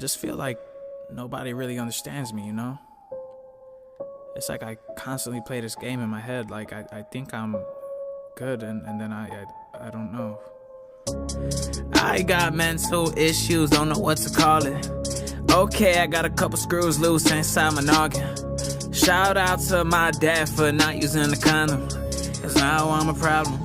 just feel like nobody really understands me, you know? It's like I constantly play this game in my head, like I think I'm good and then I don't know. I got mental issues, don't know what to call it. Okay, I got a couple screws loose inside my noggin. Shout out to my dad for not using the condom, cause now I'm a problem.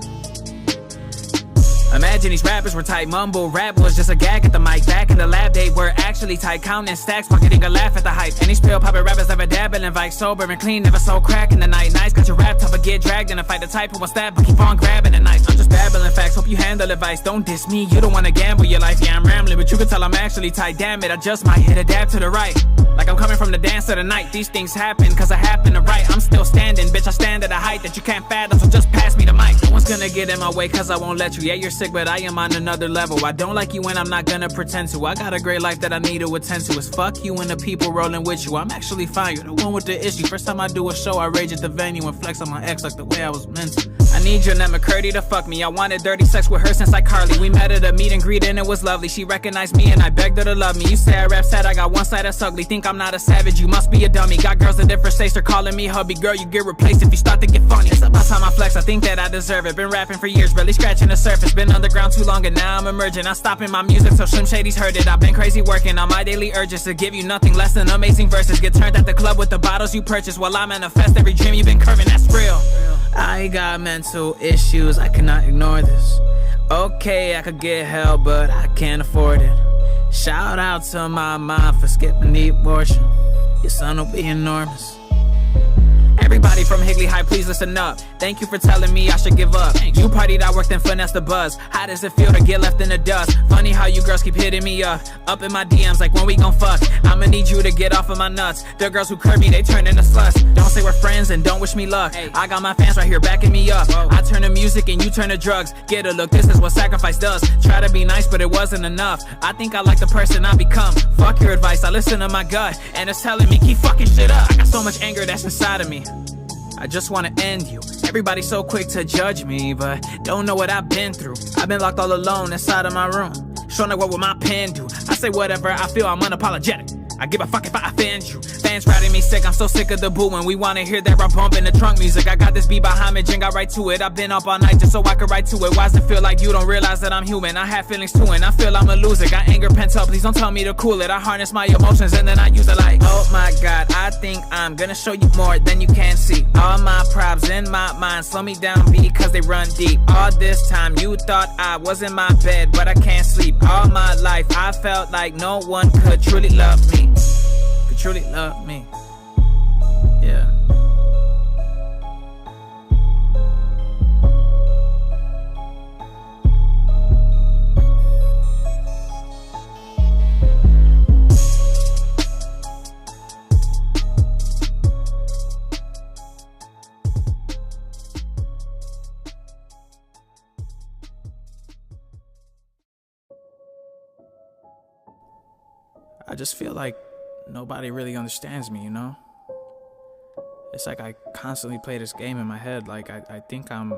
Imagine these rappers were tight, mumble rap was just a gag at the mic. Back in the lab, they were actually tight, counting stacks, pocketing a laugh at the hype. And these pill poppin' rappers never dabble in vice, sober and clean, never sold crack in the night. Nice, got your rap tough, but get dragged in a fight. The type who wants that, but keep on grabbing the knife. I'm just babbling facts, hope you handle advice. Don't diss me, you don't wanna gamble your life. Yeah, I'm rambling, but you can tell I'm actually tight. Damn it, I just might hit a dab to the right. Like I'm coming from the dance of the night. These things happen, cause I happen to write. I'm still standing, bitch, I stand at a height that you can't fathom, so just pass me the mic. No one's gonna get in my way, cause I won't let you. Yeah, you're sick, but I am on another level. I don't like you and I'm not gonna pretend to. I got a great life that I need to attend to. It's fuck you and the people rolling with you. I'm actually fine, you're the one with the issue. First time I do a show, I rage at the venue and flex on my ex like the way I was meant to. I need your Nat McCurdy to fuck me. I wanted dirty sex with her since like Carly. We met at a meet and greet and it was lovely. She recognized me and I begged her to love me. You say I rap sad, I got one side that's ugly. Think I'm not a savage, you must be a dummy. Got girls of different states, they're calling me hubby. Girl, you get replaced if you start to get funny. It's about time I flex, I think that I deserve it. Been rapping for years, barely scratching the surface. Been underground too long and now I'm emerging. I'm stopping my music so Slim Shady's heard it. I've been crazy working on my daily urges to give you nothing less than amazing verses. Get turned at the club with the bottles you purchase while I manifest every dream you've been curving, that's real. I got mental issues, I cannot ignore this. Okay, I could get help, but I can't afford it. Shout out to my mom for skipping the abortion. Your son will be enormous. Everybody from Higley High, please listen up. Thank you for telling me I should give up. You partied, I worked and finessed the buzz. How does it feel to get left in the dust? Funny how you girls keep hitting me up in my DMs like when we gon' fuck. I'ma need you to get off of my nuts. The girls who curve me, they turn into sluts. Don't say we're friends and don't wish me luck. I got my fans right here backing me up. I turn to music and you turn to drugs. Get a look, this is what sacrifice does. Try to be nice, but it wasn't enough. I think I like the person I become. Fuck your advice, I listen to my gut, and it's telling me keep fucking shit up. I got so much anger that's inside of me, I just wanna end you. Everybody's so quick to judge me, but don't know what I've been through. I've been locked all alone inside of my room. Showing what will my pen do? I say whatever I feel, I'm unapologetic. I give a fuck if I offend you. Fans riding me sick, I'm so sick of the booing. We wanna hear that rock bump in the trunk music. I got this beat behind me, and got right to it. I've been up all night just so I could write to it. Why does it feel like you don't realize that I'm human? I have feelings too and I feel I'm a loser. Got anger pent up, please don't tell me to cool it. I harness my emotions and then I use it like, oh my god, I think I'm gonna show you more than you can see. All my problems in my mind slow me down because they run deep. All this time you thought I was in my bed, but I can't sleep. All my life I felt like no one could truly love me. Truly love me, yeah. I just feel like nobody really understands me, you know? It's like I constantly play this game in my head, like I think I'm